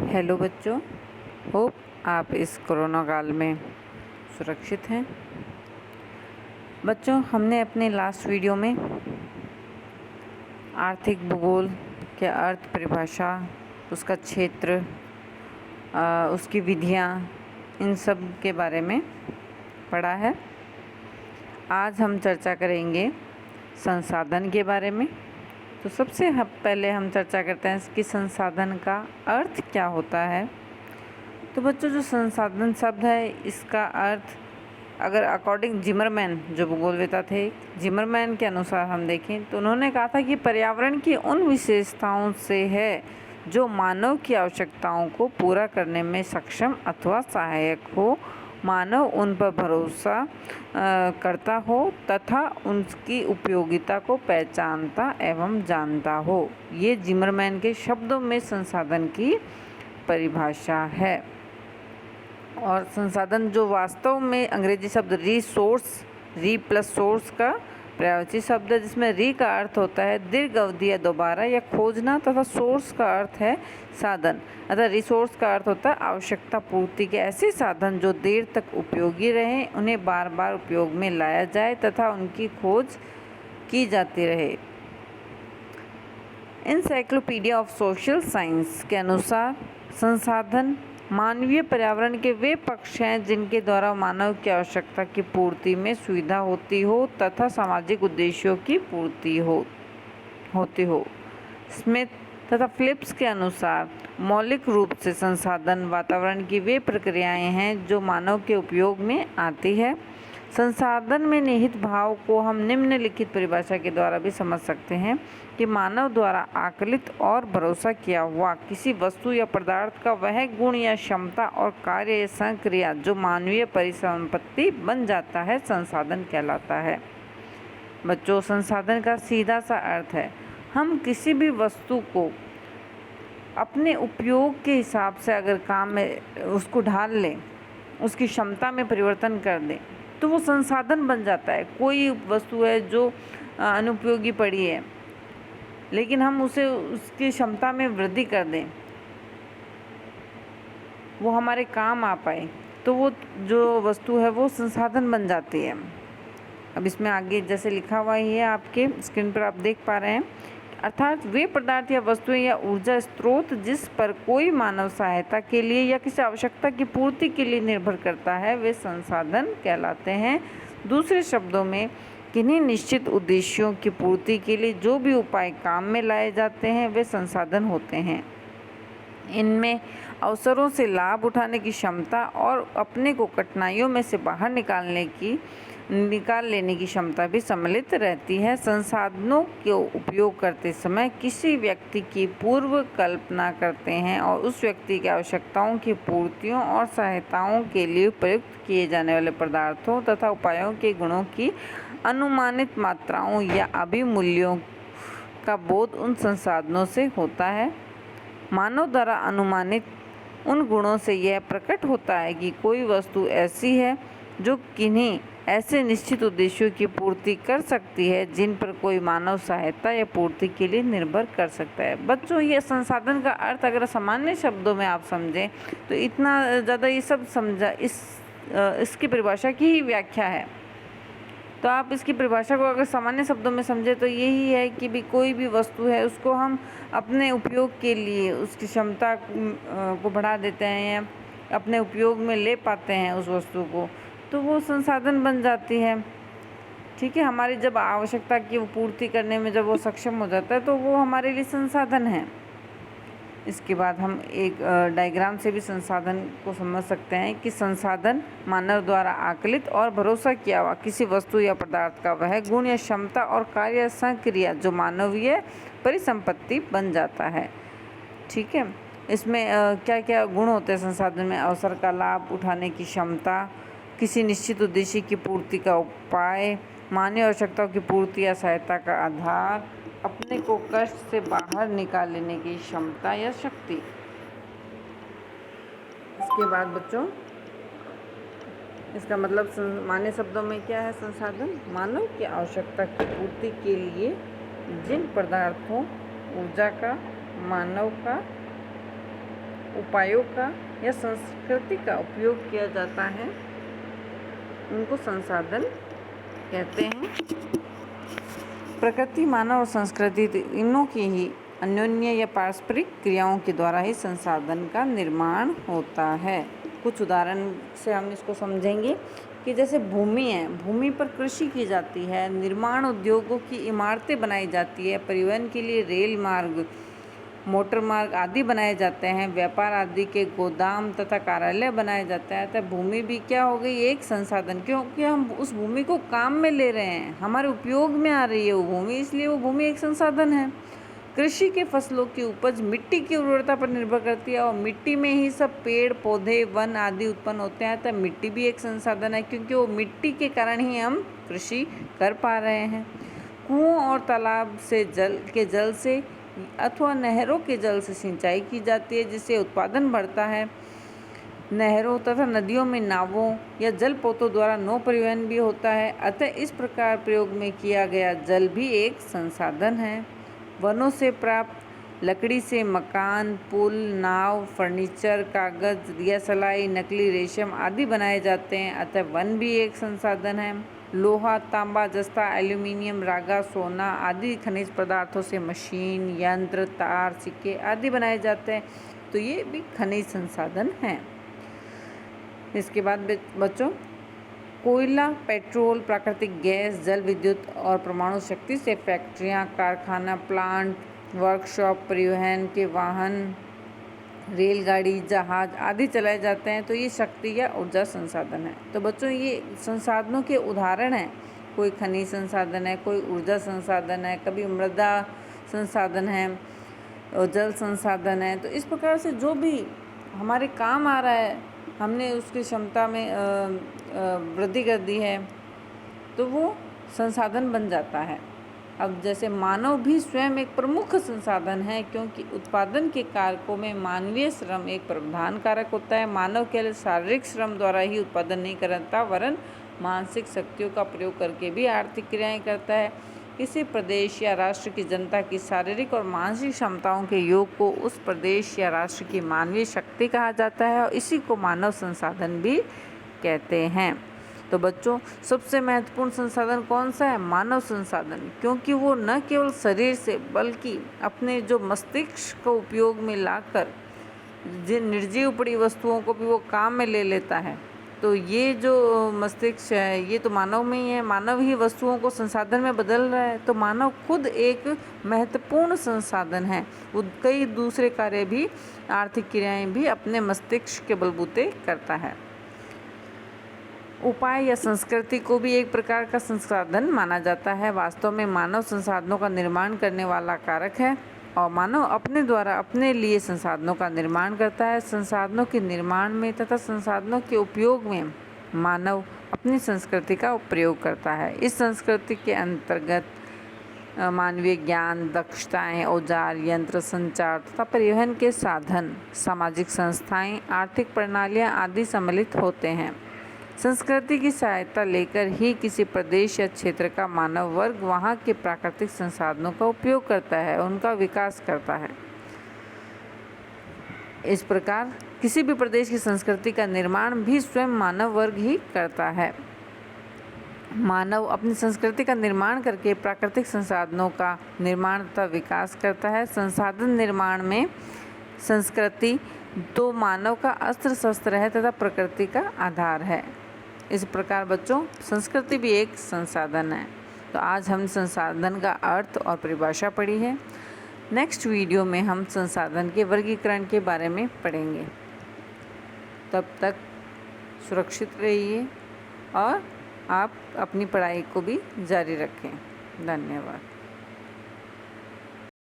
Hello बच्चों, hope आप इस कोरोना काल में सुरक्षित हैं। बच्चों, हमने अपने लास्ट वीडियो में आर्थिक भूगोल के अर्थ, परिभाषा, उसका क्षेत्र, उसकी विधियाँ, इन सब के बारे में पढ़ा है। आज हम चर्चा करेंगे संसाधन के बारे में। तो सबसे पहले हम चर्चा करते हैं कि संसाधन का अर्थ क्या होता है। तो बच्चों, जो संसाधन शब्द है, इसका अर्थ अगर अकॉर्डिंग जिमरमैन, जो भूगोलवेता थे, जिमरमैन के अनुसार हम देखें तो उन्होंने कहा था कि पर्यावरण की उन विशेषताओं से है जो मानव की आवश्यकताओं को पूरा करने में सक्षम अथवा सहायक हो, मानव उन पर भरोसा करता हो तथा उनकी उपयोगिता को पहचानता एवं जानता हो। ये जिमरमैन के शब्दों में संसाधन की परिभाषा है। और संसाधन जो वास्तव में अंग्रेजी शब्द रिसोर्स, री प्लस सोर्स का पर्यायवाची शब्द है, जिसमें री का अर्थ होता है दीर्घ अवधि या दोबारा या खोजना, तथा सोर्स का अर्थ है साधन। अतः रिसोर्स का अर्थ होता है आवश्यकता पूर्ति के ऐसे साधन जो देर तक उपयोगी रहें, उन्हें बार बार उपयोग में लाया जाए तथा उनकी खोज की जाती रहे। एनसाइक्लोपीडिया ऑफ सोशल साइंस के अनुसार संसाधन मानवीय पर्यावरण के वे पक्ष हैं जिनके द्वारा मानव की आवश्यकता की पूर्ति में सुविधा होती हो तथा सामाजिक उद्देश्यों की पूर्ति होती हो। स्मिथ तथा फिलिप्स के अनुसार मौलिक रूप से संसाधन वातावरण की वे प्रक्रियाएं हैं जो मानव के उपयोग में आती है। संसाधन में निहित भाव को हम निम्नलिखित परिभाषा के द्वारा भी समझ सकते हैं कि मानव द्वारा आकलित और भरोसा किया हुआ किसी वस्तु या पदार्थ का वह गुण या क्षमता और कार्य या संक्रिया जो मानवीय परिसंपत्ति बन जाता है, संसाधन कहलाता है। बच्चों, संसाधन का सीधा सा अर्थ है हम किसी भी वस्तु को अपने उपयोग के हिसाब से अगर काम में उसको ढाल लें, उसकी क्षमता में परिवर्तन कर दें, तो वो संसाधन बन जाता है। कोई वस्तु है जो अनुपयोगी पड़ी है, लेकिन हम उसे उसकी क्षमता में वृद्धि कर दें, वो हमारे काम आ पाए, तो वो जो वस्तु है वो संसाधन बन जाती है। अब इसमें आगे जैसे लिखा हुआ ही है, आपके स्क्रीन पर आप देख पा रहे हैं, अर्थात वे पदार्थ या वस्तुएं या ऊर्जा स्रोत जिस पर कोई मानव सहायता के लिए या किसी आवश्यकता की पूर्ति के लिए निर्भर करता है, वे संसाधन कहलाते हैं। दूसरे शब्दों में, किन्हीं निश्चित उद्देश्यों की पूर्ति के लिए जो भी उपाय काम में लाए जाते हैं, वे संसाधन होते हैं। इनमें अवसरों से लाभ उठाने की क्षमता और अपने को कठिनाइयों में से बाहर निकाल लेने की क्षमता भी सम्मिलित रहती है। संसाधनों को उपयोग करते समय किसी व्यक्ति की पूर्व कल्पना करते हैं और उस व्यक्ति की आवश्यकताओं की पूर्तियों और सहायताओं के लिए प्रयुक्त किए जाने वाले पदार्थों तथा उपायों के गुणों की अनुमानित मात्राओं या अभिमूल्यों का बोध उन संसाधनों से होता है। मानव द्वारा अनुमानित उन गुणों से यह प्रकट होता है कि कोई वस्तु ऐसी है जो किन्हीं ऐसे निश्चित उद्देश्यों की पूर्ति कर सकती है जिन पर कोई मानव सहायता या पूर्ति के लिए निर्भर कर सकता है। बच्चों, ये संसाधन का अर्थ अगर सामान्य शब्दों में आप समझें तो इतना ज़्यादा ये सब समझा, इसकी परिभाषा की ही व्याख्या है। तो आप इसकी परिभाषा को अगर सामान्य शब्दों में समझें तो यही है कि भी कोई भी वस्तु है उसको हम अपने उपयोग के लिए उसकी क्षमता को बढ़ा देते हैं या अपने उपयोग में ले पाते हैं उस वस्तु को, तो वो संसाधन बन जाती है। ठीक है, हमारी जब आवश्यकता की पूर्ति करने में जब वो सक्षम हो जाता है तो वो हमारे लिए संसाधन है। इसके बाद हम एक डायग्राम से भी संसाधन को समझ सकते हैं कि संसाधन मानव द्वारा आकलित और भरोसा किया हुआ किसी वस्तु या पदार्थ का वह गुण या क्षमता और कार्य संक्रिया जो मानवीय परिसंपत्ति बन जाता है। ठीक है, इसमें क्या क्या गुण होते हैं संसाधन में? अवसर का लाभ उठाने की क्षमता, किसी निश्चित उद्देश्य की पूर्ति का उपाय, मानवीय आवश्यकताओं की पूर्ति या सहायता का आधार, अपने को कष्ट से बाहर निकाल लेने की क्षमता या शक्ति। इसके बाद बच्चों, इसका मतलब सामान्य शब्दों में क्या है? संसाधन मानव की आवश्यकता की पूर्ति के लिए जिन पदार्थों, ऊर्जा का, मानव का उपायों का या संस्कृति का उपयोग किया जाता है उनको संसाधन कहते हैं। प्रकृति, मानव और संस्कृति तीनों की ही अन्योन्य या पारस्परिक क्रियाओं के द्वारा ही संसाधन का निर्माण होता है। कुछ उदाहरण से हम इसको समझेंगे कि जैसे भूमि है, भूमि पर कृषि की जाती है, निर्माण उद्योगों की इमारतें बनाई जाती है, परिवहन के लिए रेल मार्ग, मोटर मार्ग आदि बनाए जाते हैं, व्यापार आदि के गोदाम तथा कार्यालय बनाए जाते हैं। तो भूमि भी क्या हो गई, एक संसाधन, क्योंकि हम उस भूमि को काम में ले रहे हैं, हमारे उपयोग में आ रही है वो भूमि, इसलिए वो भूमि एक संसाधन है। कृषि के फसलों की उपज मिट्टी की उर्वरता पर निर्भर करती है और मिट्टी में ही सब पेड़ पौधे वन आदि उत्पन्न होते हैं। तो मिट्टी भी एक संसाधन है, क्योंकि वो मिट्टी के कारण ही हम कृषि कर पा रहे हैं। कुओं और तालाब से जल से अथवा नहरों के जल से सिंचाई की जाती है, जिससे उत्पादन बढ़ता है। नहरों तथा नदियों में नावों या जलपोतों द्वारा नौ परिवहन भी होता है। अतः इस प्रकार प्रयोग में किया गया जल भी एक संसाधन है। वनों से प्राप्त लकड़ी से मकान, पुल, नाव, फर्नीचर, कागज, दिया सलाई, नकली रेशम आदि बनाए जाते हैं। अतः वन भी एक संसाधन है। लोहा, तांबा, जस्ता, एल्यूमिनियम, रागा, सोना आदि खनिज पदार्थों से मशीन, यंत्र, तार, सिक्के आदि बनाए जाते हैं। तो ये भी खनिज संसाधन हैं। इसके बाद बच्चों, कोयला, पेट्रोल, प्राकृतिक गैस, जल विद्युत और परमाणु शक्ति से फैक्ट्रियां, कारखाना, प्लांट, वर्कशॉप, परिवहन के वाहन, रेलगाड़ी, जहाज आदि चलाए जाते हैं। तो ये शक्ति या ऊर्जा संसाधन है। तो बच्चों, ये संसाधनों के उदाहरण हैं। कोई खनिज संसाधन है, कोई ऊर्जा संसाधन है, कभी मृदा संसाधन है और जल संसाधन है। तो इस प्रकार से जो भी हमारे काम आ रहा है, हमने उसकी क्षमता में वृद्धि कर दी है, तो वो संसाधन बन जाता है। अब जैसे मानव भी स्वयं एक प्रमुख संसाधन है, क्योंकि उत्पादन के कारकों में मानवीय श्रम एक प्रधान कारक होता है। मानव केवल शारीरिक श्रम द्वारा ही उत्पादन नहीं करता, वरन मानसिक शक्तियों का प्रयोग करके भी आर्थिक क्रियाएं करता है। किसी प्रदेश या राष्ट्र की जनता की शारीरिक और मानसिक क्षमताओं के योग को उस प्रदेश या राष्ट्र की मानवीय शक्ति कहा जाता है और इसी को मानव संसाधन भी कहते हैं। तो बच्चों, सबसे महत्वपूर्ण संसाधन कौन सा है? मानव संसाधन, क्योंकि वो न केवल शरीर से बल्कि अपने जो मस्तिष्क को उपयोग में लाकर जिन निर्जीव पड़ी वस्तुओं को भी वो काम में ले लेता है। तो ये जो मस्तिष्क है, ये तो मानव में ही है। मानव ही वस्तुओं को संसाधन में बदल रहा है। तो मानव खुद एक महत्वपूर्ण संसाधन है। वो कई दूसरे कार्य भी, आर्थिक क्रियाएं भी अपने मस्तिष्क के बलबूते करता है। उपाय या संस्कृति को भी एक प्रकार का संसाधन माना जाता है। वास्तव में मानव संसाधनों का निर्माण करने वाला कारक है और मानव अपने द्वारा अपने लिए संसाधनों का निर्माण करता है। संसाधनों के निर्माण में तथा संसाधनों के उपयोग में मानव अपनी संस्कृति का प्रयोग करता है। इस संस्कृति के अंतर्गत मानवीय ज्ञान, दक्षताएं, औजार, यंत्र, संचार तथा परिवहन के साधन, सामाजिक संस्थाएं, आर्थिक प्रणालियां आदि सम्मिलित होते हैं। संस्कृति की सहायता लेकर ही किसी प्रदेश या क्षेत्र का मानव वर्ग वहाँ के प्राकृतिक संसाधनों का उपयोग करता है, उनका विकास करता है। इस प्रकार किसी भी प्रदेश की संस्कृति का निर्माण भी स्वयं मानव वर्ग ही करता है। मानव अपनी संस्कृति का निर्माण करके प्राकृतिक संसाधनों का निर्माण तथा विकास करता है। संसाधन निर्माण में संस्कृति तो मानव का अस्त्र शस्त्र है तथा प्रकृति का आधार है। इस प्रकार बच्चों, संस्कृति भी एक संसाधन है। तो आज हम संसाधन का अर्थ और परिभाषा पढ़ी है। नेक्स्ट वीडियो में हम संसाधन के वर्गीकरण के बारे में पढ़ेंगे। तब तक सुरक्षित रहिए और आप अपनी पढ़ाई को भी जारी रखें। धन्यवाद।